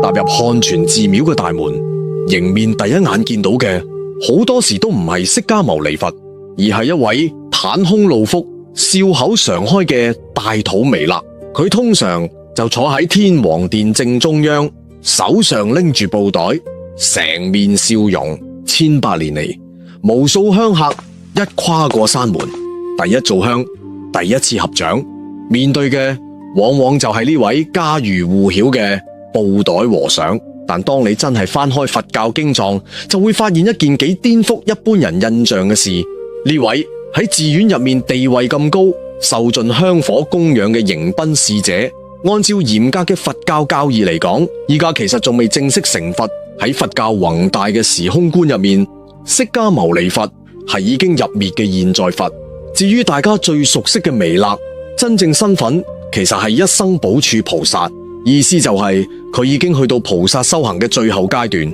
踏入漢傳寺廟嘅大門，迎面第一眼見到嘅好多時都唔係釋迦牟尼佛，而係一位袒胸露腹、笑口常開嘅大肚彌勒。佢通常就坐喺天王殿正中央，手上拎住布袋，成面笑容。千百年嚟，無數香客一跨過山門，第一炷香，第一次合掌，面對嘅往往就係呢位家喻戶曉嘅布袋和尚。但當你真係翻開佛教經藏，就會發現一件幾顛覆一般人印象嘅事。呢位喺寺院入面地位咁高、受盡香火供養嘅迎賓使者，按照嚴格嘅佛教教義嚟講，依家其實仲未正式成佛。喺佛教宏大嘅時空觀入面，釋迦牟尼佛係已經入滅嘅現在佛。至於大家最熟悉嘅彌勒，真正身份其實係一生補處菩薩，意思就係佢已經去到菩薩修行嘅最後階段，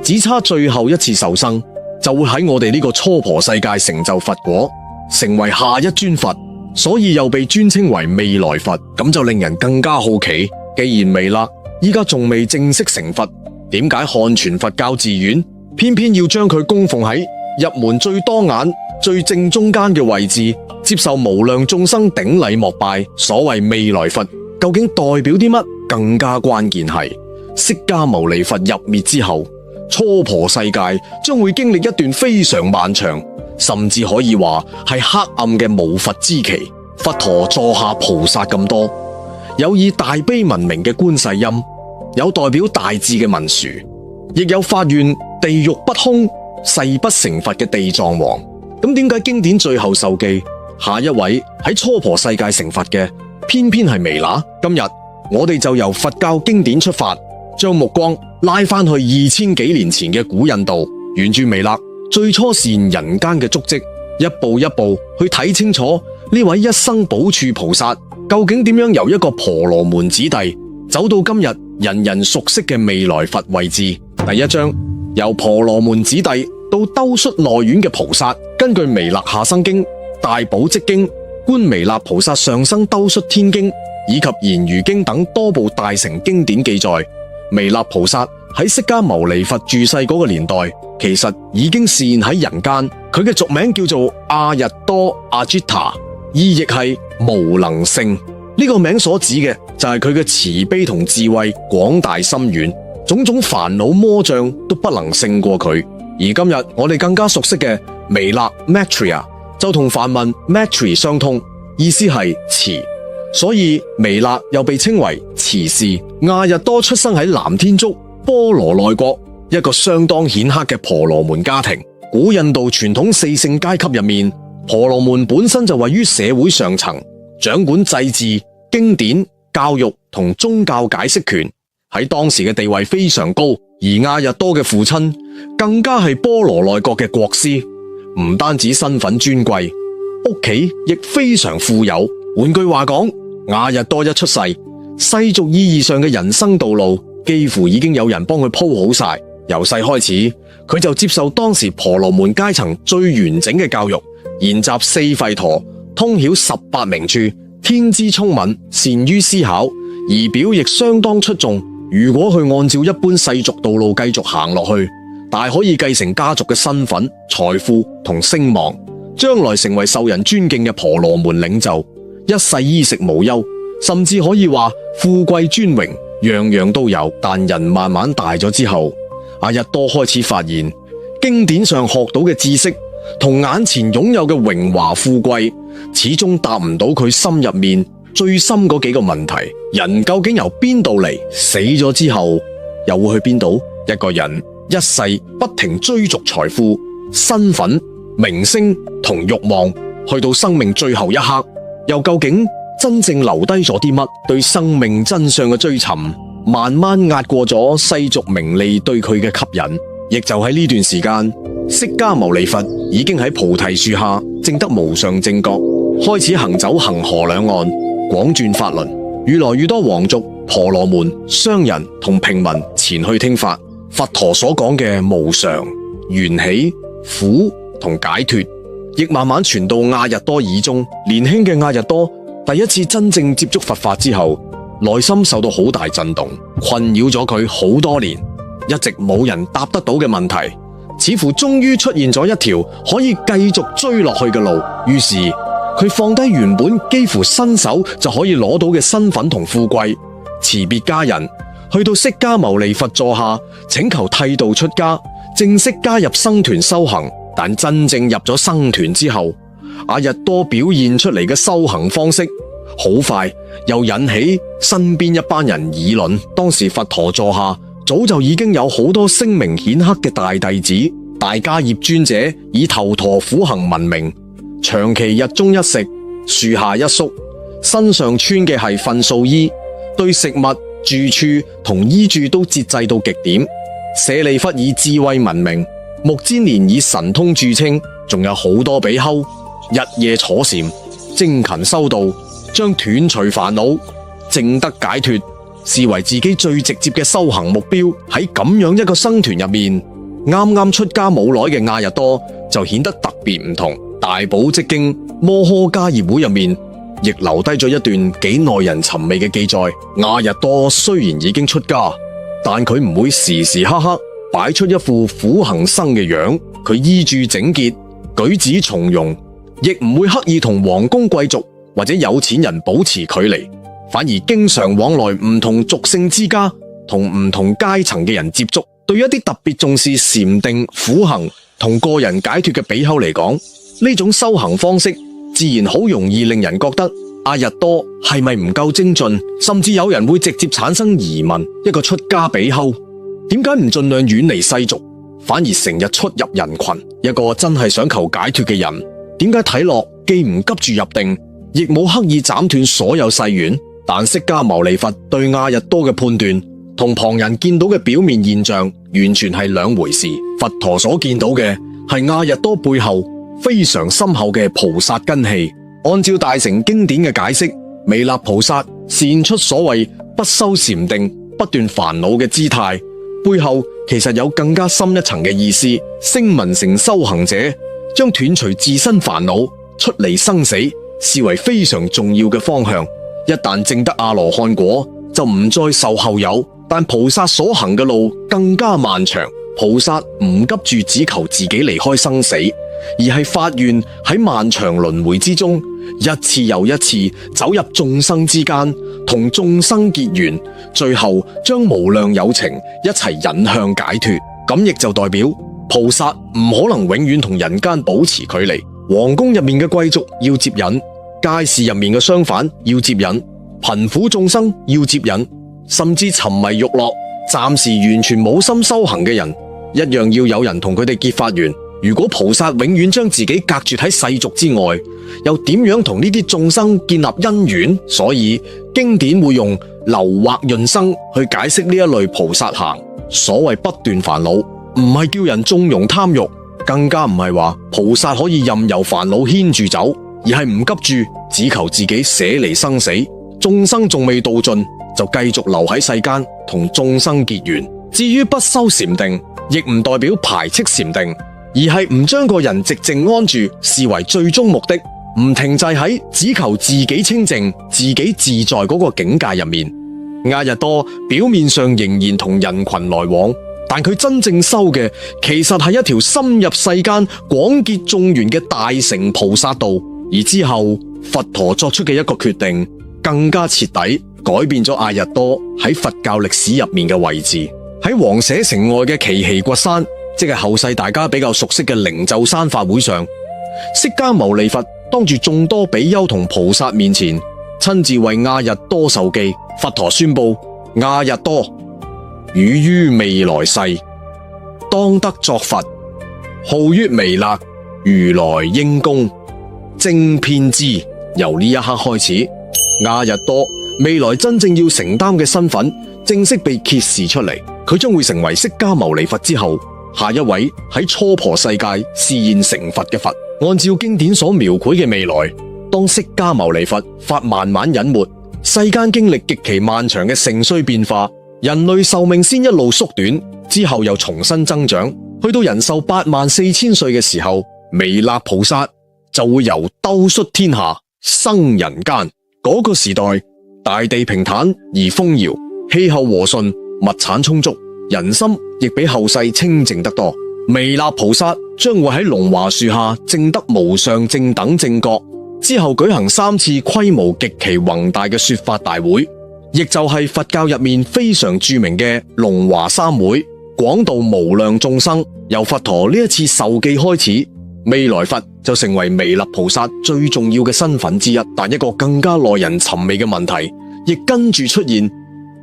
只差最後一次受生，就會喺我哋呢個娑婆世界成就佛果，成為下一尊佛，所以又被尊稱為未來佛。咁就令人更加好奇，既然彌勒依家仲未正式成佛，點解漢傳佛教寺院偏偏要將佢供奉喺入門最多眼、最正中間嘅位置，接受無量眾生頂禮膜拜？所謂未來佛究竟代表啲乜？更加關鍵係釋迦牟尼佛入滅之後，娑婆世界將會經歷一段非常漫長，甚至可以話係黑暗嘅無佛之期。佛陀座下菩薩咁多，有以大悲聞名嘅觀世音，有代表大智嘅文殊，亦有發願地獄不空、誓不成佛嘅地藏王。咁點解經典最後受記，下一位喺娑婆世界成佛嘅偏偏係彌勒？今日我哋就由佛教經典出發，將目光拉翻去2000幾年前嘅古印度，沿住彌勒最初示現人間嘅足跡，一步一步去睇清楚呢位一生補處菩薩究竟點樣由一個婆羅門子弟走到今日人人熟悉嘅未來佛位置。第一章由婆羅門子弟到兜率內院嘅菩薩，根據彌勒下生經、大寶積經、觀彌勒菩薩上生兜率天經以及賢愚經等多部大乘經典記載，彌勒菩薩喺釋迦牟尼佛住世嗰個年代，其實已經示現喺人間。佢嘅俗名叫做阿逸多阿吉塔，意譯係無能勝。呢個名所指嘅就係佢嘅慈悲同智慧廣大深遠，種種煩惱魔障都不能勝過佢。而今日我哋更加熟悉嘅彌勒 Maitreya 就同梵文 Maitri 相通，意思係慈，所以彌勒又被稱為慈氏。阿逸多出生喺南天竺波羅奈國一個相當顯赫嘅婆羅門家庭。古印度傳統四姓階級入面，婆羅門本身就位於社會上層，掌管祭祀、經典、教育同宗教解釋權，喺當時嘅地位非常高。而阿逸多嘅父親更加係波羅奈國嘅國師，唔單止身份尊貴，屋企亦非常富有。換句話講，阿逸多一出世，世俗意義上嘅人生道路幾乎已經有人幫佢鋪好晒。由細開始，佢就接受當時婆羅門階層最完整嘅教育，研習四吠陀，通曉18名處，天資聰敏，善於思考，儀表亦相當出眾。如果佢按照一般世俗道路繼續行落去，大可以繼承家族嘅身份、財富同聲望，將來成為受人尊敬嘅婆羅門領袖，一世衣食無憂，甚至可以話富貴尊榮，樣樣都有。但人慢慢大咗之後，阿逸多開始發現經典上學到嘅知識同眼前擁有嘅榮華富貴，始終答唔到佢心入面最深嗰幾個問題。人究竟由邊度嚟？死咗之後又會去邊度？一個人一世不停追逐財富、身份、名聲同慾望，去到生命最後一刻，又究竟真正留低咗啲乜？對生命真相嘅追尋，慢慢壓過咗世俗名利對佢嘅吸引。亦就喺呢段時間，釋迦牟尼佛已經喺菩提樹下證得無上正覺，開始行走恒河兩岸，廣轉法輪。越來越多皇族、婆羅門、商人同平民前去聽法。佛陀所講嘅無常、緣起、苦同解脫，亦慢慢傳到阿逸多耳中。年輕嘅阿逸多第一次真正接觸佛法之後，內心受到好大震動，困擾咗佢好多年，一直冇人答得到嘅問題，似乎終於出現咗一條可以繼續追落去嘅路。於是佢放低原本幾乎伸手就可以攞到嘅身份同富貴，辭別家人，去到釋迦牟尼佛座下，請求剃度出家，正式加入僧團修行。但真正入咗僧團之後，阿逸多表現出嚟嘅修行方式，好快又引起身邊一班人議論。當時佛陀座下早就已經有好多聲名顯赫嘅大弟子，大迦葉尊者以頭陀苦行聞名，長期日中一食，樹下一宿，身上穿嘅係糞掃衣，對食物、住處同衣住都節制到極點。舍利弗以智慧聞名，目犍連以神通著稱，仲有好多比丘日夜坐禪，精勤修道，將斷除煩惱、證得解脫視為自己最直接嘅修行目標。喺咁樣一個僧團入面，啱啱出家冇耐嘅阿逸多就顯得特別唔同。大寶積經摩訶迦葉會入面亦留低咗一段幾耐人尋味嘅記載。阿逸多雖然已經出家，但佢唔會時時刻刻擺出一副苦行僧嘅樣，佢衣着整潔，舉止從容，亦唔會刻意同皇宮貴族或者有錢人保持距離，反而經常往來唔同族姓之家，同唔同階層嘅人接觸。對於一啲特別重視禪定、苦行同個人解脫嘅比丘嚟講，呢種修行方式自然好容易令人覺得阿逸多係咪唔夠精進，甚至有人會直接產生疑問：一個出家比丘點解唔盡量遠離世俗，反而成日出入人群？一個真係想求解脫嘅人，點解睇落既唔急住入定，亦冇刻意斬斷所有誓願？但釋迦牟尼佛對阿逸多嘅判斷，同旁人見到嘅表面現象完全係兩回事。佛陀所見到嘅係阿逸多背後非常深厚嘅菩薩根器。按照大乘經典嘅解釋，彌勒菩薩現出所謂不修禪定、不斷煩惱嘅姿態，背後其實有更加深一層嘅意思。聲聞乘修行者將斷除自身煩惱、出離生死視為非常重要嘅方向。一旦證得阿羅漢果，就唔再受後有。但菩薩所行嘅路更加漫長，菩薩唔急住只求自己離開生死，而係發願喺漫長輪迴之中，一次又一次走入眾生之間，同眾生結緣，最後將無量有情一齊引向解脫。咁亦就代表菩薩唔可能永遠同人間保持距離。皇宮入面嘅貴族要接引，街市入面嘅商販要接引，貧苦眾生要接引，甚至沉迷欲樂、暫時完全冇心修行嘅人，一樣要有人同佢哋結法緣。如果菩薩永遠將自己隔絕喺世俗之外，又點樣同呢啲眾生建立因緣？所以經典會用流惑潤生去解釋呢一類菩薩行。所謂不斷煩惱，唔係叫人縱容貪欲，更加唔係話菩薩可以任由煩惱牽住走，而係唔急住，只求自己捨離生死。眾生仲未度盡，就繼續留喺世間同眾生結緣。至於不修禪定，亦唔代表排斥禪定，而係唔將個人寂靜安住視為最終目的，唔停滯喺只求自己清淨、自己自在嗰個境界入面。阿逸多表面上仍然同人群來往，但佢真正修嘅其實係一條深入世間、廣結眾緣嘅大乘菩薩道。而之後佛陀作出嘅一個決定，更加徹底改變咗阿逸多喺佛教歷史入面嘅位置。喺王舍城外嘅奇奇掘山，即係後世大家比較熟悉嘅靈鷲山法會上，釋迦牟尼佛當住眾多比丘同菩薩面前，親自為阿逸多授記。佛陀宣布：阿逸多，汝於未來世當得作佛，號曰彌勒，如來應供，正遍知。由呢一刻開始，阿逸多未來真正要承擔嘅身份正式被揭示出嚟。佢將會成為釋迦牟尼佛之後下一位喺娑婆世界示現成佛嘅佛。按照經典所描繪嘅未來，當釋迦牟尼佛法慢慢隱沒，世間經歷極其漫長嘅盛衰變化，人類壽命先一路縮短，之後又重新增長，去到人壽84000歲嘅時候，彌勒菩薩就會由兜率天下生人間。嗰個時代大地平坦而豐饒，氣候和順，物產充足，人心亦比後世清淨得多。彌勒菩薩將會喺龍華樹下證得無上正等正覺，之後舉行3次規模極其宏大嘅說法大會，亦就係佛教入面非常著名嘅龍華三會，廣度無量眾生。由佛陀呢一次授記開始，未來佛就成為彌勒菩薩最重要嘅身份之一。但一個更加耐人尋味嘅問題亦跟住出現，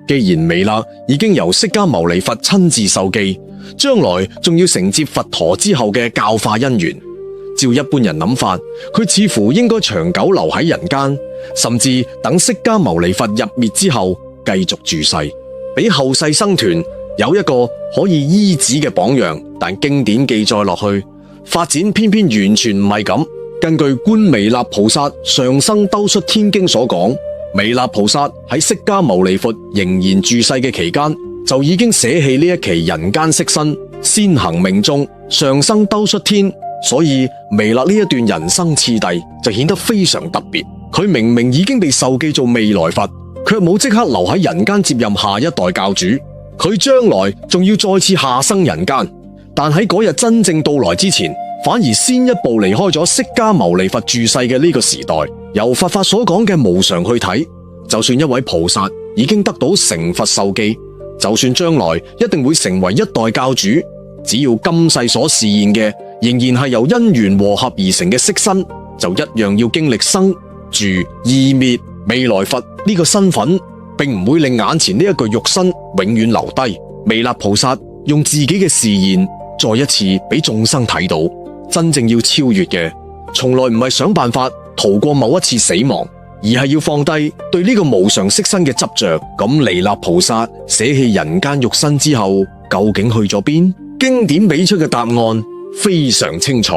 既然彌勒已經由釋迦牟尼佛親自授記，將來仲要承接佛陀之後嘅教化因緣，照一般人諗法，佢似乎應該長久留喺人間，甚至等釋迦牟尼佛入滅之後繼續住世，俾後世僧團有一個可以依止嘅榜樣。但經典記載落去，發展偏偏完全唔係咁。根據《觀彌勒菩薩上生兜率天經》所講，彌勒菩薩喺釋迦牟尼佛仍然住世嘅期間，就已經捨棄呢一期人間色身，先行命終，上生兜率天。所以彌勒呢一段人生次第就顯得非常特別。佢明明已經被授記做未來佛，卻冇即刻留喺人間接任下一代教主，佢將來仲要再次下生人間。但喺嗰日真正到來之前，反而先一步離開咗釋迦牟尼佛住世嘅呢個時代。由佛法所講嘅無常去睇，就算一位菩薩已經得到成佛授記，就算將來一定會成為一代教主，只要今世所示現嘅仍然係由因緣和合而成嘅色身，就一樣要經歷生住異滅。未來佛呢個身份並唔會令眼前呢一具肉身永遠留低。彌勒菩薩用自己嘅示現再一次俾眾生睇到，真正要超越嘅從來唔係想辦法逃過某一次死亡，而係要放低對呢個無常色身嘅執着。咁彌勒菩薩捨棄人間肉身之後究竟去咗邊？經典俾出嘅答案非常清楚。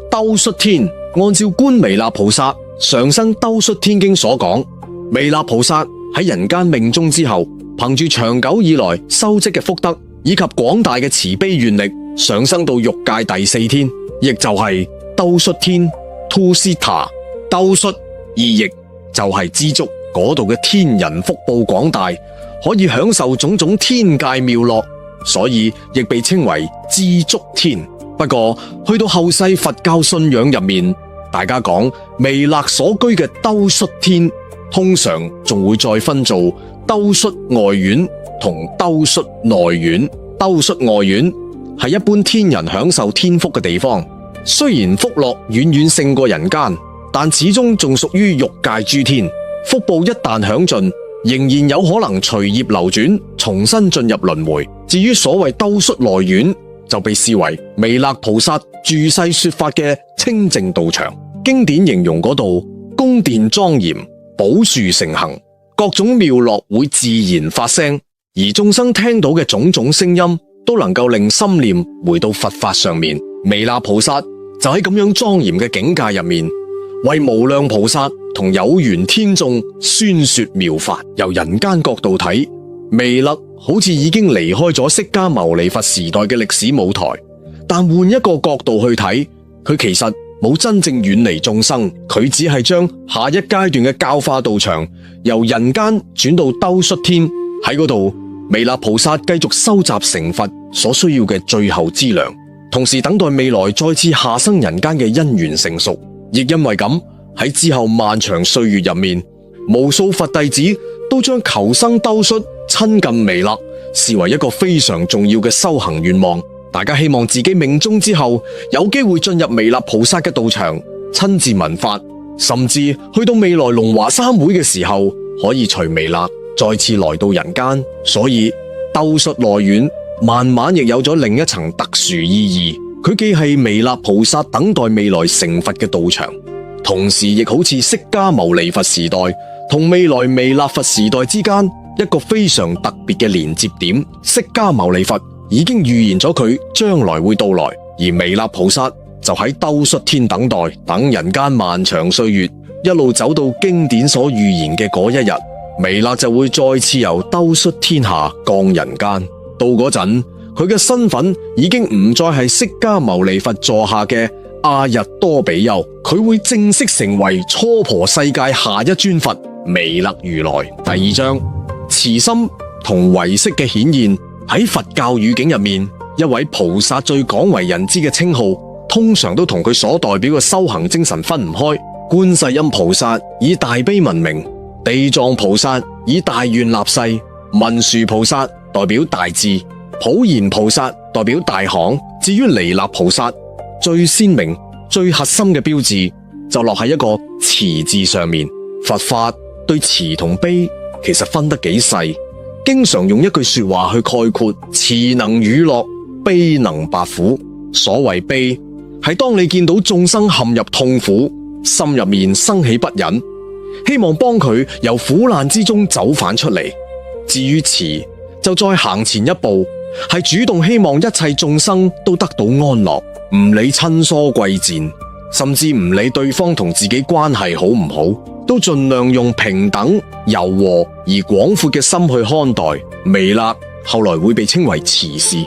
兜率天，按照觀彌勒菩薩上生兜率天經所講，彌勒菩薩喺人間命終之後，憑住長久以來修積嘅福德以及廣大嘅慈悲願力，上升到欲界第4天，亦就係兜率天 Tusita。 兜率意譯就係知足，嗰度嘅天人福報廣大，可以享受種種天界妙樂，所以亦被稱為知足天。不過去到後世佛教信仰入面，大家講彌勒所居嘅兜率天，通常仲會再分做兜率外院同兜率內院。兜率外院係一般天人享受天福嘅地方，雖然福樂遠遠勝過人間，但始終仲屬於欲界諸天，福報一旦享盡，仍然有可能隨業流轉，重新進入輪迴。至於所謂兜率內院，就被視為彌勒菩薩住世說法嘅清淨道場。經典形容嗰度宮殿莊嚴，寶樹成行，各種妙樂會自然發聲，而眾生聽到嘅種種聲音都能夠令心念回到佛法上面。彌勒菩薩就喺咁樣莊嚴嘅境界入面，為無量菩薩同有緣天眾宣說妙法。由人間角度睇，彌勒好似已經離開咗釋迦牟尼佛時代嘅歷史舞台，但換一個角度去睇，佢其實冇真正遠離眾生，佢只係將下一階段嘅教化道場由人間轉到兜率天。喺嗰度，彌勒菩薩繼續收集成佛所需要嘅最後資糧，同時等待未來再次下生人間嘅因緣成熟。亦因為咁，喺之後漫長歲月入面，無數佛弟子都將求生兜率、親近彌勒視為一個非常重要嘅修行願望。大家希望自己命終之後有機會進入彌勒菩薩嘅道場，親自聞法，甚至去到未來龍華三會嘅時候，可以隨彌勒再次來到人間。所以兜率內院慢慢亦有咗另一層特殊意義，佢既係彌勒菩薩等待未來成佛嘅道場，同時亦好似釋迦牟尼佛時代同未來彌勒佛時代之間一個非常特別嘅連接點。釋迦牟尼佛已經預言咗佢將來會到來，而彌勒菩薩就喺兜率天等待，等人間漫長歲月一路走到經典所預言嘅嗰一日，彌勒就會再次由兜率天下降人間。到嗰陣，佢嘅身份已經唔再係釋迦牟尼佛座下嘅阿逸多比丘，佢會正式成為初婆世界下一尊佛彌勒如來。第二章，慈心同唯識嘅顯現。喺佛教語境入面，一位菩薩最廣為人知嘅稱號，通常都同佢所代表嘅修行精神分唔開。觀世音菩薩以大悲聞名，地藏菩薩以大願立誓，文殊菩薩代表大智，普賢菩薩代表大行。至於彌勒菩薩，最鮮明、最核心嘅標誌就落喺一個慈字上面。佛法對慈同悲其實分得幾細，經常用一句說話去概括：慈能與樂，悲能拔苦。所謂悲，係當你見到眾生陷入痛苦，心入面生起不忍，希望幫佢由苦難之中走返出嚟。至於慈，就再行前一步，係主動希望一切眾生都得到安樂，唔理親疏貴賤，甚至唔理對方同自己關係好唔好，都盡量用平等、柔和而廣闊嘅心去看待。彌勒後來會被稱為慈氏，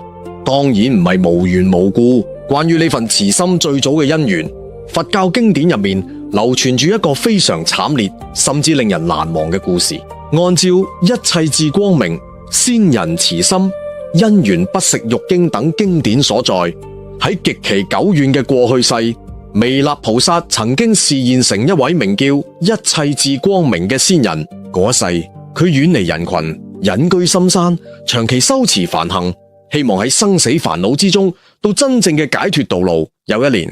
當然唔係無緣無故。關於呢份慈心最早嘅因緣，佛教經典入面流傳住一個非常慘烈，甚至令人難忘嘅故事。按照一切智光明、先人慈心、因緣不食肉經等經典所在，喺極其久遠嘅過去世，彌勒菩薩曾經示現成一位名叫一切智光明嘅先人。嗰一世，佢遠離人群，隱居深山，長期修持梵行，希望喺生死煩惱之中到真正嘅解脫道路。有一年，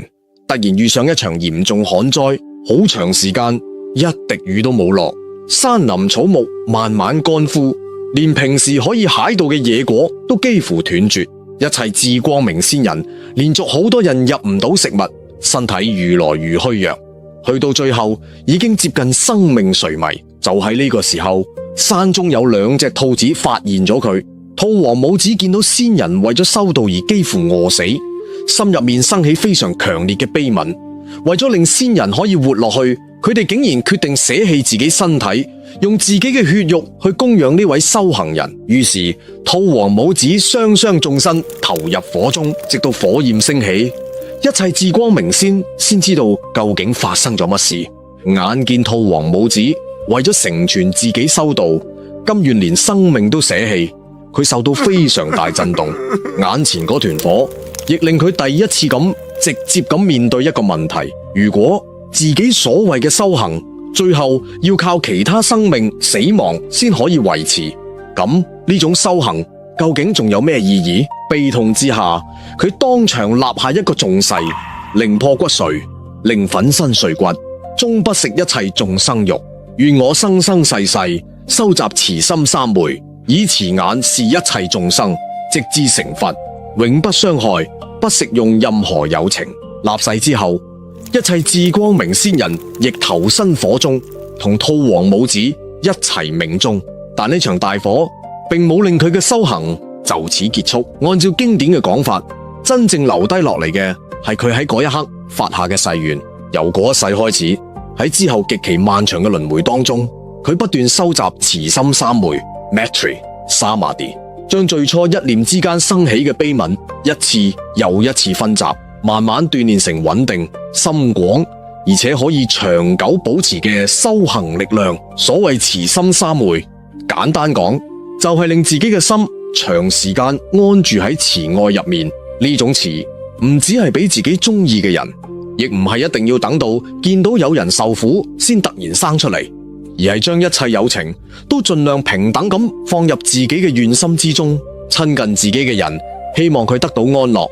突然遇上一場嚴重旱災，好長時間一滴雨都冇落，山林草木慢慢乾枯，連平時可以揩到嘅野果都幾乎斷絕。一切智光明先人連續好多日入唔到食物，身體愈來愈虛弱，去到最後已經接近生命垂危。就喺呢個時候，山中有2隻兔子發現咗佢。兔王母子見到先人為咗修道而幾乎餓死，心入面生起非常強烈嘅悲憫。為咗令先人可以活落去，佢哋竟然決定捨棄自己身體，用自己嘅血肉去供養呢位修行人。於是兔王母子雙雙縱身投入火中，直到火焰升起。一切智光明先知道究竟發生咗乜事。眼見兔王母子為咗成全自己修道，甘願連生命都捨棄，佢受到非常大震動。眼前嗰團火亦令佢第一次咁直接咁面對一個問題：如果自己所謂嘅修行最後要靠其他生命死亡先可以維持，咁呢種修行究竟仲有咩意義？悲痛之下，佢當場立下一個重誓：寧破骨髓，寧粉身碎骨，終不食一切眾生肉。願我生生世世收集慈心3昧，以慈眼視一切眾生，直至成佛，永不傷害，不食用任何有情。立誓之後，一切智光明先人亦投身火中，同兔王母子一齊命終。但呢場大火並冇令佢嘅修行就此結束。按照經典嘅講法，真正留低落嚟嘅係佢喺嗰一刻發下嘅誓願。由嗰一世開始，喺之後極其漫長嘅輪迴當中，佢不斷收集慈心3昧 Maitri Samadhi， 將最初一念之間生起嘅悲憫一次又一次分集，慢慢鍛煉成穩定、深廣而且可以長久保持嘅修行力量。所謂慈心3昧，簡單講就係令自己嘅心長時間安住喺慈愛入面。呢種慈唔只係俾自己中意嘅人，亦唔係一定要等到見到有人受苦先突然生出嚟，而係將一切有情都盡量平等咁放入自己嘅願心之中。親近自己嘅人，希望佢得到安樂；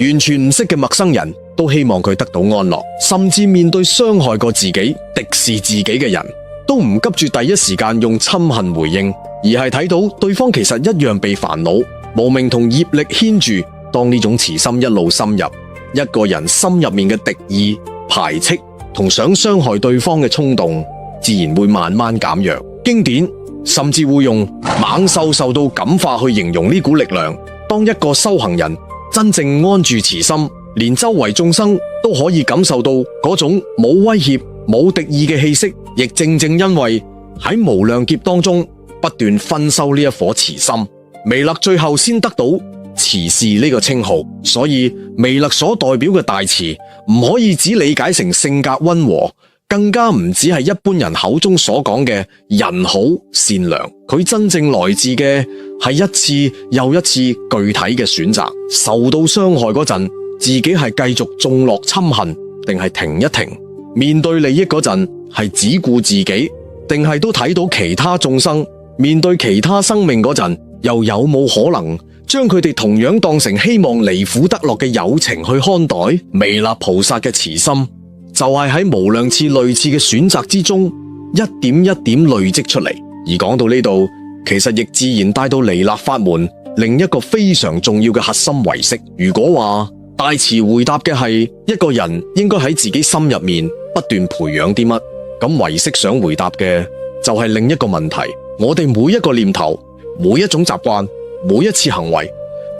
完全唔識嘅陌生人都希望佢得到安樂。甚至面對傷害過自己、敵視自己嘅人，都唔急住第一時間用親恨回應，而係睇到對方其實一樣被煩惱、無明同業力牽住。當呢種慈心一路深入，一個人心入面嘅敵意、排斥同想傷害對方嘅衝動，自然會慢慢減弱。經典甚至會用猛獸受到感化去形容呢股力量。當一個修行人真正安住慈心，連周圍眾生都可以感受到嗰種冇威脅、冇敵意嘅氣息，亦正正因為喺無量劫當中不斷熏修呢一顆慈心，彌勒最後先得到慈氏呢個稱號。所以彌勒所代表嘅大慈唔可以只理解成性格溫和、更加唔止係一般人口中所講嘅人好善良，佢真正來自嘅係一次又一次具體嘅選擇。受到傷害嗰陣，自己係繼續縱樂侵恨，定係停一停？面對利益嗰陣，係只顧自己，定係都睇到其他眾生？面對其他生命嗰陣，又有冇可能將佢哋同樣當成希望離苦得樂嘅友情去看待？彌勒菩薩嘅慈心就係喺無量次類似嘅選擇之中，一點一點累積出嚟。而講到呢度，其實亦自然帶到彌勒法門另一個非常重要嘅核心唯識。如果話大慈回答嘅係一個人應該喺自己心入面不斷培養啲乜，咁唯識想回答嘅就係另一個問題：我哋每一個念頭、每一種習慣、每一次行為，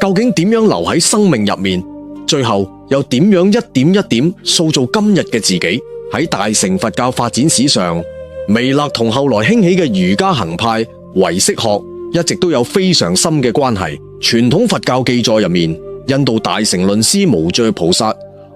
究竟點樣留喺生命入面？最後又點樣一點一點塑造今日嘅自己？喺大乘佛教發展史上，彌勒同後來興起嘅瑜伽行派唯識學一直都有非常深嘅關係。傳統佛教記載入面，印度大乘論師無著菩薩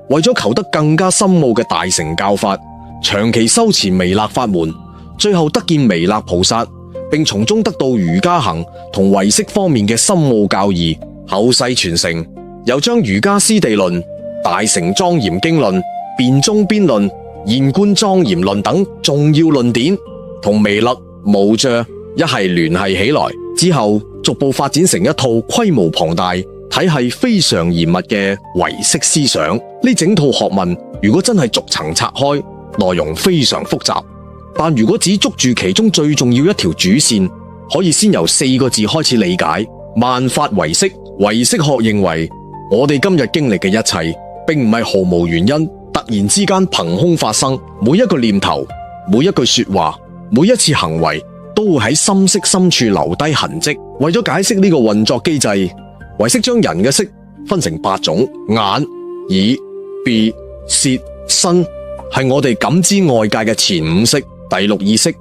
為咗求得更加深奧嘅大乘教法，長期修持彌勒法門，最後得見彌勒菩薩，並從中得到瑜伽行同唯識方面嘅深奧教義。後世傳承，又將瑜伽師地論、大乘莊嚴經論、辯中邊論、現觀莊嚴論等重要論點，同彌勒、無著一係聯繫起來，之後逐步發展成一套規模龐大、體系非常嚴密嘅唯識思想。呢整套學問如果真係逐層拆開，內容非常複雜，但如果只捉住其中最重要一條主線，可以先由4個字開始理解：萬法唯識。唯識學認為，我哋今日經歷嘅一切，並唔係毫無原因突然之間憑空發生。每一個念頭、每一句說話、每一次行為，都會喺心識深處留低痕跡。為咗解釋呢個運作機制，唯識將人嘅識分成8種：眼、耳、鼻、舌、身，係我哋感知外界嘅前5識。第6意識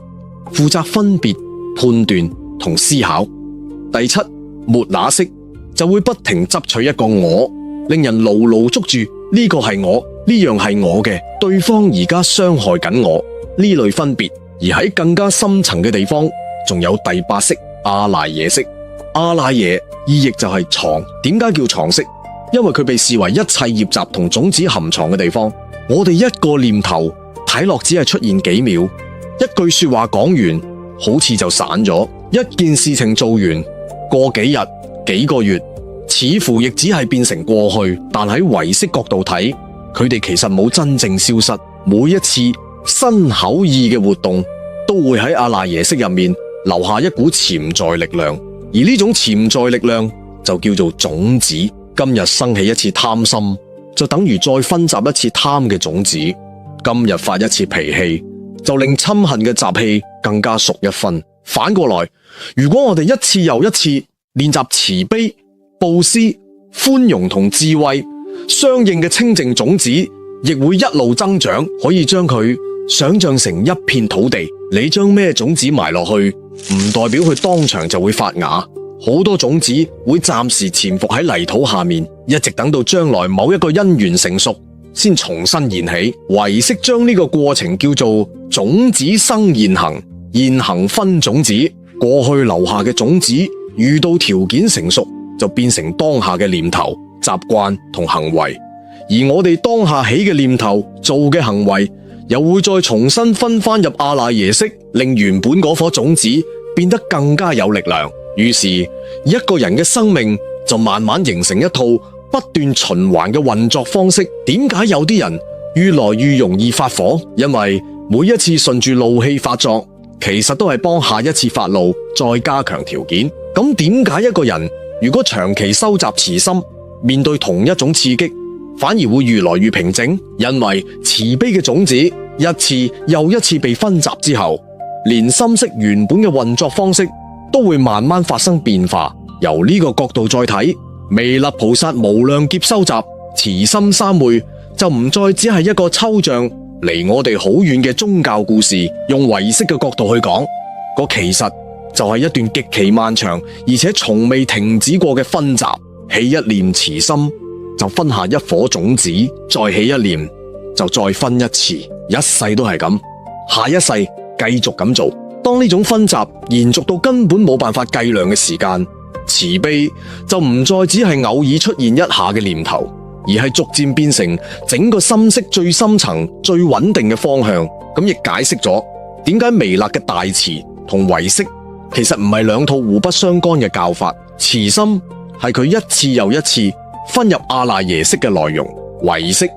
負責分別、判斷同思考。第7末那識就會不停執取一個我，令人牢牢捉住呢個係我，呢樣係我嘅，對方而家傷害緊我，呢類分別。而喺更加深層嘅地方，仲有第8識阿賴耶識。阿賴耶意譯就係藏。點解叫藏識？因為佢被視為一切業集同種子含藏嘅地方。我哋一個念頭睇落只係出現幾秒，一句說話講完好似就散咗，一件事情做完過幾日幾個月，似乎亦只係變成過去。但喺唯識角度睇，佢哋其實冇真正消失。每一次身口意嘅活動都會喺阿賴耶識入面留下一股潛在力量，而呢種潛在力量就叫做種子。今日生起一次貪心，就等於再分集一次貪嘅種子。今日發一次脾氣，就令嗔恨嘅習氣更加熟一分。反過來，如果我哋一次又一次練習慈悲、布施、寬容同智慧，相應嘅清淨種子亦會一路增長，可以將佢想象成一片土地。你將咩種子埋落去，唔代表佢當場就會發芽。好多種子會暫時潛伏喺泥土下面，一直等到將來某一個因緣成熟，先重新現起。唯識將呢個過程叫做種子生現行，現行分種子。過去留下嘅種子，遇到條件成熟，就變成當下嘅念頭、習慣同行為。而我哋當下起嘅念頭、做嘅行為，又會再重新分翻入阿賴耶識，令原本嗰顆種子變得更加有力量。於是一個人嘅生命就慢慢形成一套不斷循環嘅運作方式。點解有啲人越來越容易發火？因為每一次順住怒氣發作，其實都係幫下一次發怒再加強條件。咁點解一個人如果長期收集慈心，面對同一種刺激，反而會越來越平靜？因為慈悲嘅種子一次又一次被分集之後，連心識原本嘅運作方式都會慢慢發生變化。由呢個角度再睇，彌勒菩薩無量劫收集慈心三昧，就唔再只係一個抽象離我哋好遠嘅宗教故事。用唯識嘅角度去講，個其實就係一段極其漫長而且從未停止過嘅分集。起一念慈心，就分下一顆種子，再起一念，就再分一次，一世都係咁，下一世繼續咁做。當呢種分集延續到根本冇辦法計量嘅時間，慈悲就唔再只係偶爾出現一下嘅念頭，而係逐漸變成整個心識最深層、最穩定嘅方向。咁亦解釋咗點解彌勒嘅大慈同唯識其實唔係兩套互不相干嘅教法。慈心係佢一次又一次分入阿賴耶識嘅內容，唯識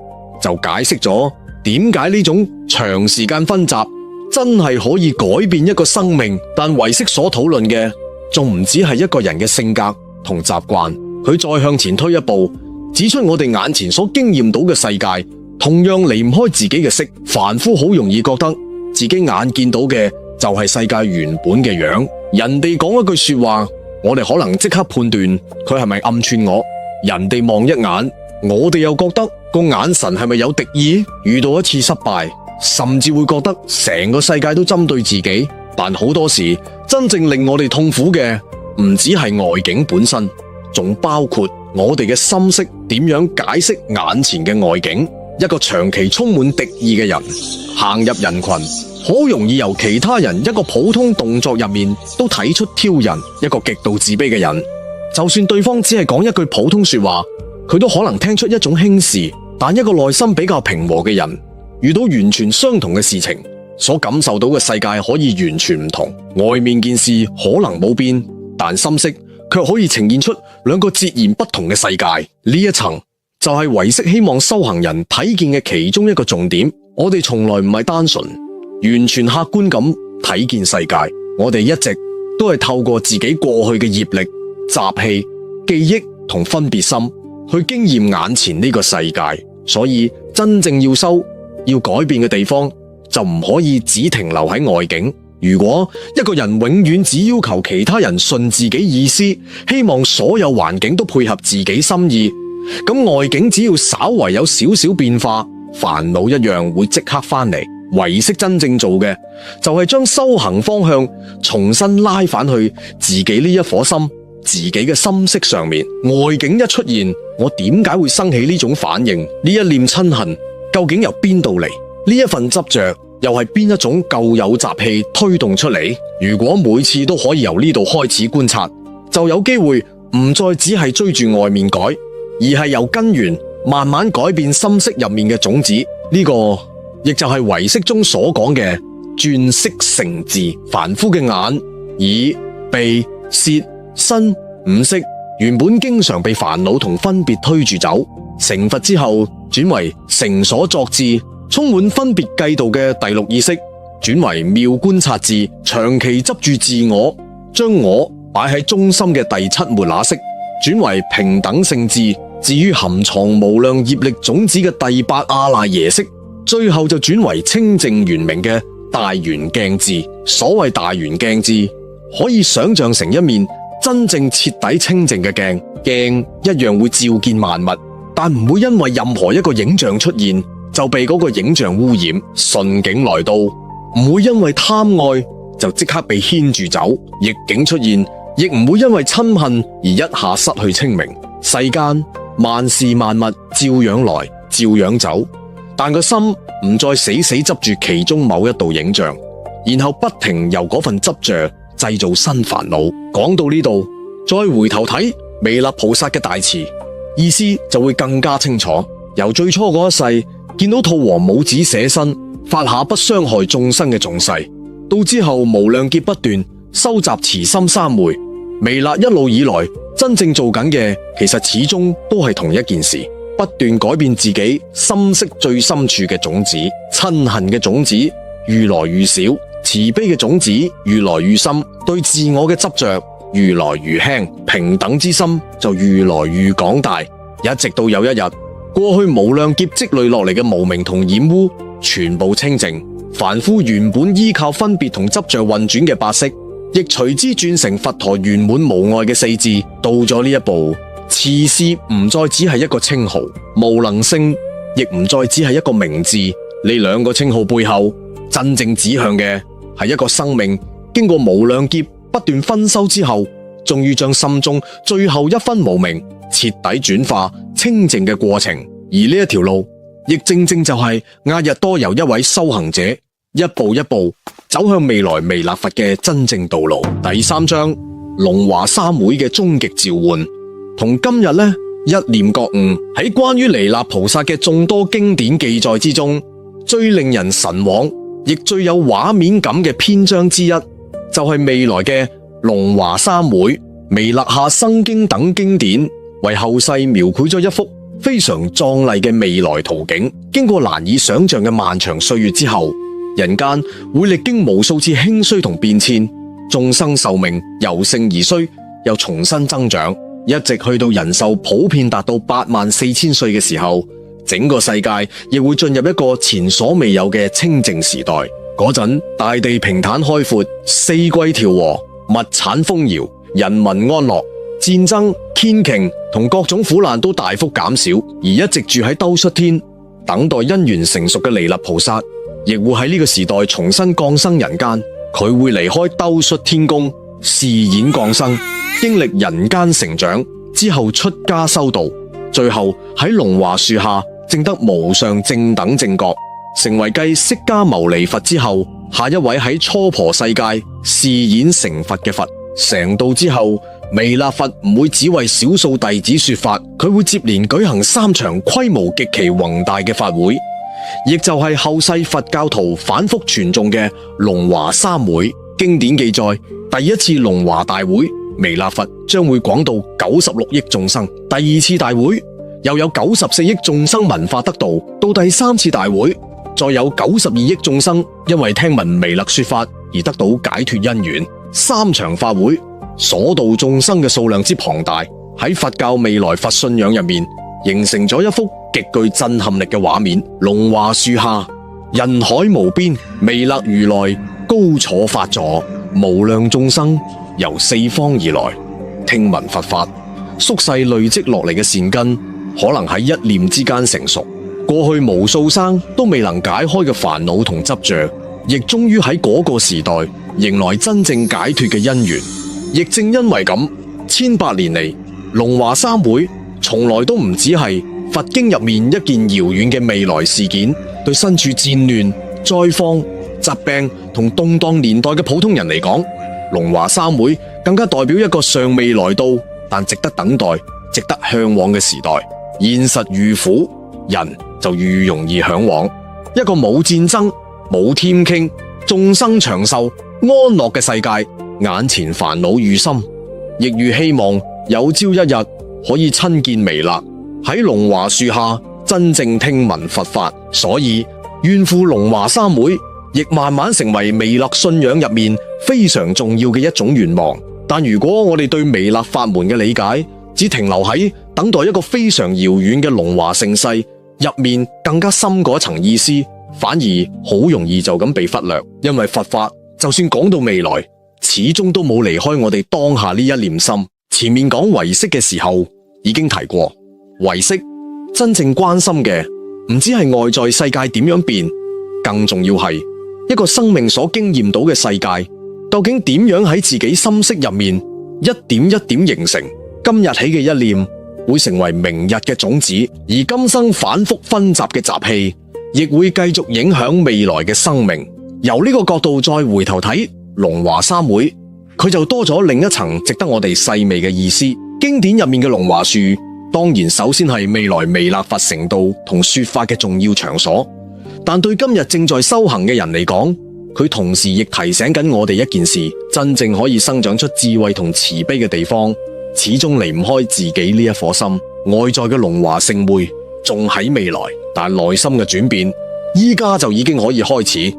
就解釋咗點解呢種長時間分集真係可以改變一個生命。但唯識所討論嘅仲唔只係一個人嘅性格同習慣，佢再向前推一步，指出我哋眼前所經驗到嘅世界同樣離唔開自己嘅識。凡夫好容易覺得自己眼見到嘅就係世界原本嘅樣，人哋講一句說話，我哋可能即刻判斷佢係咪暗串我，人哋望一眼，我哋又覺得個眼神係咪有敵意。遇到一次失敗，甚至會覺得成個世界都針對自己。但好多時真正令我哋痛苦嘅唔只係外境本身，仲包括我哋嘅心識點樣解釋眼前嘅外境。一個長期充滿敵意嘅人行入人群，好容易由其他人一個普通動作入面都睇出挑釁。一個極度自卑嘅人，就算對方只係講一句普通說話，佢都可能聽出一種輕視。但一個內心比較平和嘅人，遇到完全相同嘅事情，所感受到嘅世界可以完全唔同。外面件事可能冇變，但心識卻可以呈現出兩個截然不同嘅世界。呢一層就係唯識希望修行人睇見嘅其中一個重點。我哋從來唔係單純完全客觀咁睇見世界，我哋一直都係透過自己過去嘅業力、習氣、記憶同分別心去經驗眼前呢個世界。所以真正要修、要改變嘅地方就唔可以只停留喺外境。如果一個人永遠只要求其他人順自己意思，希望所有環境都配合自己心意，咁外境只要稍為有少少變化，煩惱一樣會即刻翻嚟。唯識真正做嘅就係將修行方向重新拉返去自己呢一顆心、自己嘅心識上面。外境一出現，我點解會生起呢種反應？呢一念親恨究竟由邊度嚟？呢一份執着又係邊一種舊有習氣推動出嚟？如果每次都可以由呢度開始觀察，就有機會唔再只係追住外面改，而係由根源慢慢改變心識入面嘅種子。呢個亦就係唯識中所講嘅轉識成智。凡夫嘅眼、耳、鼻、舌、身五識原本經常被煩惱同分別推住走，成佛之後轉為成所作智，充滿分別計度嘅第六意識，轉為妙觀察智，長期執住自我，將我擺喺中心嘅第七末那識，轉為平等性智。至於含藏無量業力種子嘅第八阿賴耶識，最後就轉為清淨圓明嘅大圓鏡智。所謂大圓鏡智，可以想象成一面真正徹底清淨嘅鏡，鏡一樣會照見萬物，但唔會因為任何一個影像出現就被嗰個影像污染。順境來到，唔會因為貪愛就即刻被牽住走；逆境出現，亦唔會因為嗔恨而一下失去清明。世間萬事萬物照樣來，照樣走，但個心唔再死死執住其中某一道影像，然後不停由嗰份執着製造新煩惱。講到呢度，再回頭睇彌勒菩薩嘅大慈，意思就會更加清楚。由最初嗰一世見到兔王母子捨身，發下不傷害眾生嘅重誓，到之後無量劫不斷收集慈心三昧，彌勒一路以來真正做緊嘅，其實始終都係同一件事，不斷改變自己心識最深處嘅種子。嗔恨嘅種子越來越少，慈悲嘅種子越來越深，對自我嘅執着越來越輕，平等之心就越來越廣大。一直到有一日，過去無量劫積累落嚟嘅無明同染污全部清淨，凡夫原本依靠分別同執着運轉嘅八識，亦隨之轉成佛陀圓滿無礙嘅四智。到咗呢一步，慈氏唔再只係一個稱號，無能勝亦唔再只係一個名字。呢兩個稱號背後，真正指向嘅係一個生命經過無量劫不斷分修之後，終於將心中最後一分無明徹底轉化清淨嘅過程。而呢一條路亦正正就係阿逸多由一位修行者一步一步走向未來彌勒佛嘅真正道路。第3章龍華三會嘅終極召喚，同今日呢一念覺悟喺關於彌勒菩薩嘅眾多經典記載之中，最令人神往亦最有畫面感嘅篇章之一，就係未來嘅龍華三會彌勒下生經等經典，為後世描繪咗一幅非常壯麗嘅未來圖景。經過難以想象嘅漫長歲月之後，人間會歷經無數次興衰同變遷，眾生壽命由盛而衰，又重新增長，一直去到人壽普遍達到84000歲嘅時候，整個世界亦會進入一個前所未有嘅清靜時代。嗰陣大地平坦開闊，四季調和，物產豐饒，人民安樂，戰爭、天鯨同各種苦難都大幅減少。而一直住喺兜率天等待因緣成熟嘅彌勒菩薩，亦會喺呢個時代重新降生人間。佢會離開兜率天宮，示演降生，經歷人間成長之後出家修道，最後喺龍華樹下證得無上正等正覺，成為繼釋迦牟尼佛之後下一位喺初婆世界示演成佛嘅佛。成道之後，彌勒佛唔會只為少數弟子說法，佢會接連舉行3場規模極其宏大嘅法會，亦就係後世佛教徒反覆傳頌嘅龍華三會。經典記載，第一次龍華大會，彌勒佛將會廣度96億眾生；第二次大會又有94億眾生聞法得道；到第3次大會，再有92億眾生因為聽聞彌勒說法而得到解脫因緣。3場法會所度眾生嘅數量之龐大，喺佛教未來佛信仰入面形成咗一幅極具震撼力嘅畫面。龍華樹下人海無邊，彌勒如來高坐法座，無量眾生由四方而來，聽聞佛法，宿世累積落嚟嘅善根，可能喺一念之間成熟。過去無數生都未能解開嘅煩惱同執着，亦終於喺嗰個時代迎來真正解脫嘅因緣。亦正因為咁，1800年嚟，龍華三會從來都唔只係佛經入面一件遙遠嘅未來事件，對身處戰亂、災荒、疾病同動盪年代嘅普通人嚟講，龍華三會更加代表一個尚未來到但值得等待、值得向往嘅時代。現實愈苦，人就愈容易向往一個冇戰爭、冇添傾、眾生長壽安樂嘅世界。眼前煩惱愈深，亦愈希望有朝一日可以親見彌勒，喺龍華樹下真正聽聞佛法。所以願赴龍華三會亦慢慢成為彌勒信仰入面非常重要嘅一種願望。但如果我哋對彌勒法門嘅理解只停留喺等待一個非常遙遠嘅龍華盛世入面，更加深嗰層意思反而好容易就咁被忽略。因為佛法就算講到未來，始終都冇離開我哋當下呢一念心。前面講唯識嘅時候已經提過，唯識真正關心嘅唔止係外在世界點樣變，更重要係一個生命所經驗到嘅世界究竟點樣喺自己心識入面一點一點形成。今日起嘅一念會成為明日嘅種子，而今生反覆分集嘅習氣亦會繼續影響未來嘅生命。由呢個角度再回頭睇龍華三會，佢就多咗另一層值得我哋細味嘅意思。經典入面嘅龍華樹，當然首先係未來彌勒佛成道同說法嘅重要場所，但對今日正在修行嘅人嚟講，佢同時亦提醒緊我哋一件事：真正可以生長出智慧同慈悲嘅地方，始終離唔開自己呢一顆心。外在嘅龍華盛會仲喺未來，但內心嘅轉變依家就已經可以開始。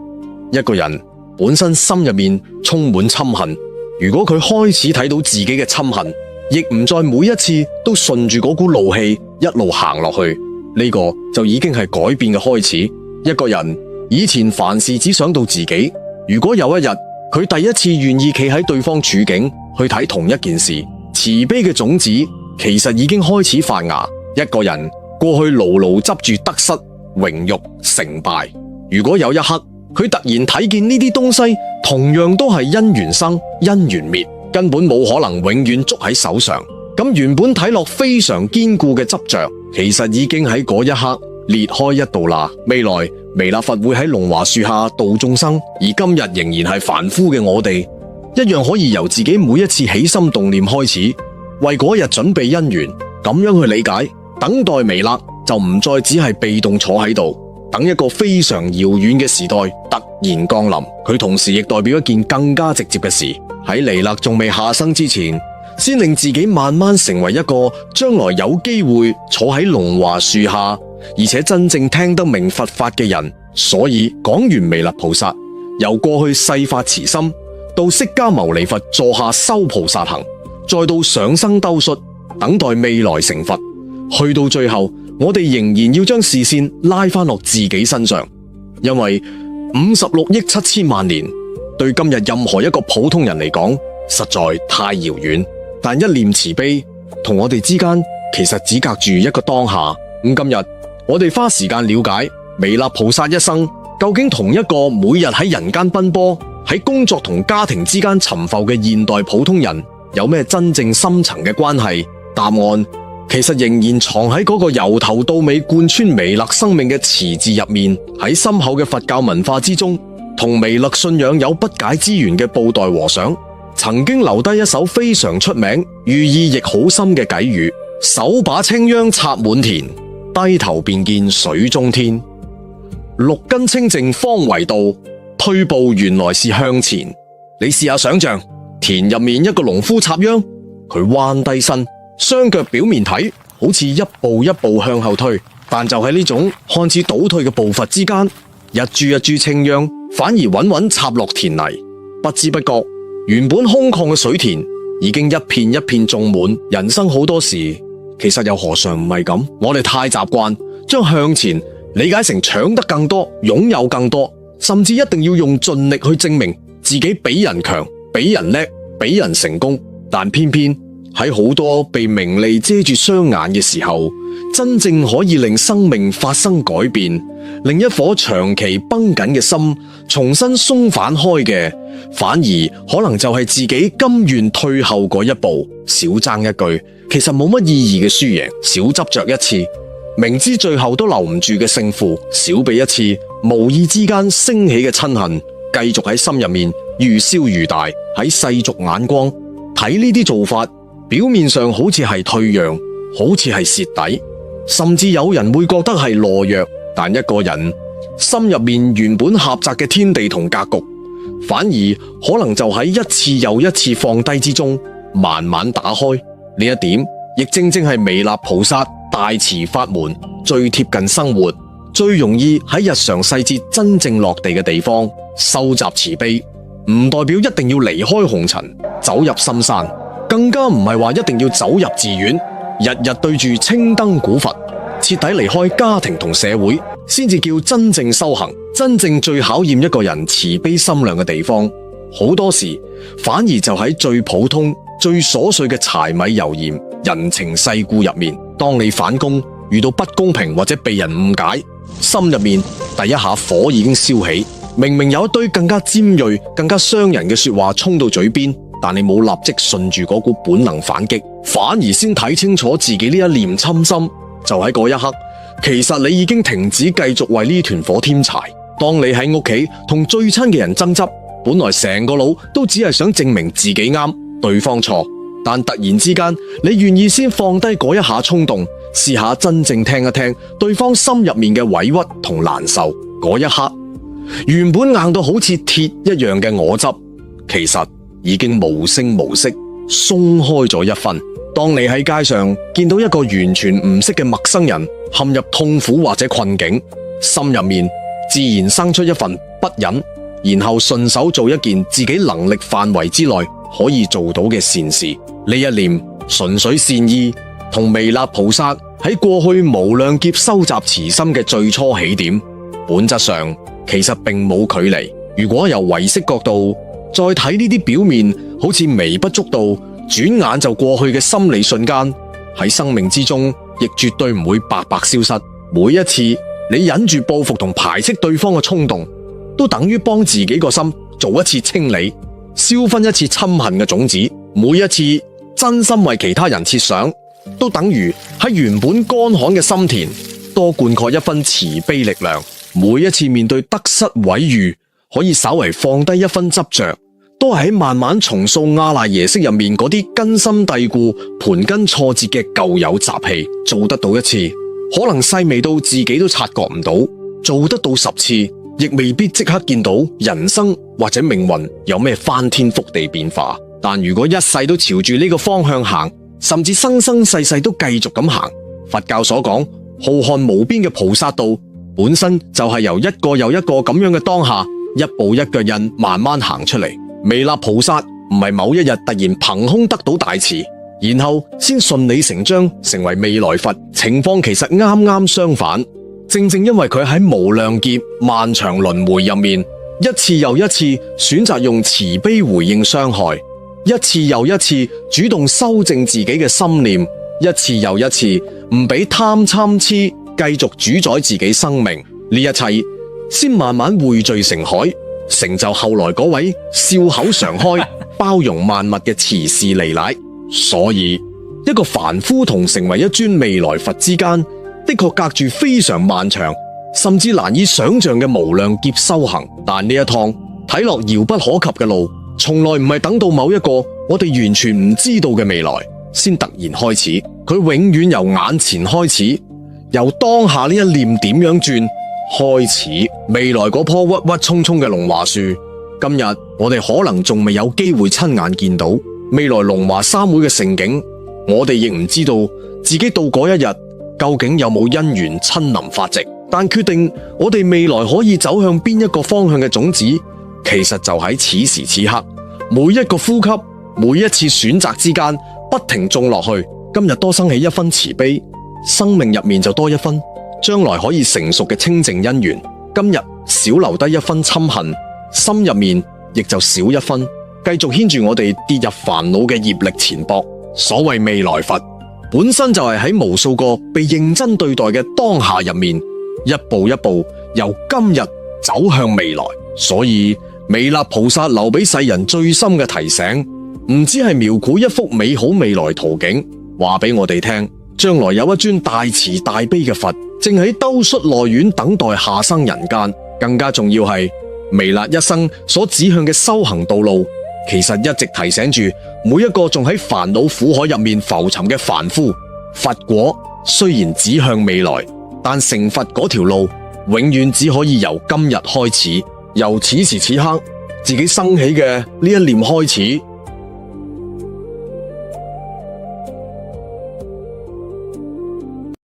一個人本身心入面充滿嗔恨，如果佢開始睇到自己嘅嗔恨，亦唔再每一次都順住嗰股怒氣一路行落去，呢個就已經係改變嘅開始。一個人以前凡事只想到自己，如果有一日佢第一次願意企喺對方處境去睇同一件事，慈悲嘅種子其實已經開始發芽。一個人過去牢牢執住得失、榮辱、成敗，如果有一刻佢突然睇見呢啲東西同樣都係因緣生因緣滅，根本冇可能永遠捉喺手上，咁原本睇落非常堅固嘅執着，其實已經喺嗰一刻裂開一道罅。未來彌勒佛會喺龍華樹下度眾生，而今日仍然係凡夫嘅我哋，一樣可以由自己每一次起心動念開始，為嗰日準備因緣。咁樣去理解，等待彌勒就唔再只係被動坐喺度，等一個非常遙遠嘅時代突然降臨。佢同時亦代表一件更加直接嘅事，喺彌勒仲未下生之前，先令自己慢慢成為一個將來有機會坐喺龍華樹下，而且真正聽得明佛法嘅人。所以講完彌勒菩薩，由過去世發慈心，到釋迦牟尼佛座下修菩薩行，再到上生兜率，等待未來成佛，去到最後，我哋仍然要將視線拉返落自己身上，因為56億7千萬年對今日任何一個普通人嚟講，實在太遙遠。但一念慈悲同我哋之間，其實只隔住一個當下。今日我哋花時間了解彌勒菩薩一生，究竟同一個每日喺人間奔波，喺工作同家庭之間沉浮嘅現代普通人，有咩真正深層嘅關係？答案其實仍然藏喺嗰個由頭到尾貫穿彌勒生命嘅慈字入面。喺深厚嘅佛教文化之中，同彌勒信仰有不解之緣嘅布袋和尚，曾經留低一首非常出名、寓意亦好深嘅偈語：手把青秧插滿田，低頭便見水中天。六根清淨方為道，退步原來是向前。你試下想象，田入面一個農夫插秧，佢彎低身，雙腳表面睇好似一步一步向後退，但就喺呢種看似倒退嘅步伐之間，一株一株青秧反而穩穩插落田泥，不知不覺原本空曠嘅水田已經一片一片種滿。人生好多時其實又何嘗唔係咁？我哋太習慣將向前理解成搶得更多、擁有更多，甚至一定要用盡力去證明自己比人強、比人叻、比人成功。但偏偏喺好多被名利遮住雙眼嘅時候，真正可以令生命發生改變，令一顆長期繃緊嘅心重新鬆返開嘅，反而可能就係自己甘願退後嗰一步。少爭一句，其實冇乜意義嘅輸贏，少執着一次，明知最後都留唔住嘅勝負，少俾一次無意之間升起嘅親恨，繼續喺心入面愈燒愈大。喺世俗眼光睇呢啲做法，表面上好似係退讓，好似係蝕底，甚至有人會覺得係懦弱。但一個人心入面原本狹窄嘅天地同格局，反而可能就喺一次又一次放低之中慢慢打開。呢一點亦正正係彌勒菩薩大慈法門最貼近生活，最容易喺日常細節真正落地嘅地方。收集慈悲唔代表一定要離開紅塵走入深山，更加唔係話一定要走入寺院，日日對住青燈古佛，徹底離開家庭同社會，先至叫真正修行。真正最考驗一個人慈悲心量嘅地方，好多時反而就喺最普通、最瑣碎嘅柴米油鹽、人情世故入面。當你反攻遇到不公平或者被人誤解，心入面第一下火已經燒起。明明有一堆更加尖銳、更加傷人嘅說話衝到嘴邊，但你冇立即順住嗰股本能反擊，反而先睇清楚自己呢一念侵心。就喺嗰一刻，其實你已經停止繼續為呢團火添柴。當你喺屋企同最親嘅人爭執，本來成個腦都只係想證明自己啱，對方錯，但突然之間你願意先放低嗰一下衝動，試下真正聽一聽對方心入面嘅委屈同難受。嗰一刻，原本硬到好似鐵一樣嘅我執，其實已經無聲無息鬆開咗一分。當你喺街上見到一個完全唔識嘅陌生人陷入痛苦或者困境，心入面自然生出一份不忍，然後順手做一件自己能力範圍之內可以做到嘅善事。呢一念純粹善意，同彌勒菩薩喺過去無量劫收集慈心嘅最初起點，本質上其實並冇距離。如果由唯識角度再睇呢啲表面好似微不足道，轉眼就過去嘅心理瞬間，喺生命之中亦絕對唔會白白消失。每一次你忍住報復同排斥對方嘅衝動，都等於幫自己個心做一次清理，燒分一次嗔恨嘅種子。每一次真心為其他人設想，都等於喺原本乾旱嘅心田多灌溉一分慈悲力量。每一次面對得失毀譽，可以稍為放低一分執着，都係喺慢慢重塑阿賴耶識入面嗰啲根深蒂固、盤根錯節嘅舊有習氣。做得到一次，可能細微到自己都察覺唔到；做得到10次，亦未必即刻見到人生或者命運有咩翻天覆地變化。但如果一世都朝住呢個方向行，甚至生生世世都繼續咁行，佛教所講浩瀚無邊嘅菩薩道，本身就係由一個又一個咁樣嘅當下，一步一腳印慢慢行出嚟。彌勒菩薩唔係某一日突然憑空得到大慈，然後先順理成章成為未來佛，情況其實啱啱相反。正正因為佢喺無量劫漫長輪迴入面，一次又一次選擇用慈悲回應傷害，一次又一次主動修正自己嘅心念，一次又一次唔俾貪嗔癡繼續主宰自己生命，呢一切先慢慢匯聚成海，成就後來嗰位笑口常開、包容萬物嘅慈氏彌乃。所以一個凡夫同成為一尊未來佛之間，的確隔住非常漫長，甚至難以想象嘅無量劫修行。但呢一趟睇落遙不可及嘅路，從來唔係等到某一個我哋完全唔知道嘅未來先突然開始，佢永遠由眼前開始，由當下呢一念點樣轉開始。未來嗰棵鬱鬱蔥蔥嘅龍華樹，今日我哋可能仲未有機會親眼見到。未來龍華三會嘅盛景，我哋亦唔知道自己到嗰一日究竟有冇因緣親臨發跡。但決定我哋未來可以走向邊一個方向嘅種子，其實就喺此時此刻，每一個呼吸，每一次選擇之間不停種落去。今日多生起一分慈悲，生命入面就多一分將來可以成熟嘅清淨因緣；今日少留低一分嗔恨，心入面亦就少一分繼續牽住我哋跌入煩惱嘅業力纏縛。所謂未來佛，本身就係喺無數個被認真對待嘅當下入面，一步一步由今日走向未來。所以彌勒菩薩留俾世人最深嘅提醒，唔只係描繪一幅美好未來圖景，話俾我哋聽，將來有一尊大慈大悲嘅佛，正喺兜率內院等待下生人間。更加重要係彌勒一生所指向嘅修行道路，其實一直提醒住每一個仲喺煩惱苦海入面浮沉嘅凡夫，佛果雖然指向未來，但成佛嗰條路永遠只可以由今日開始，由此時此刻自己生起嘅呢一念開始，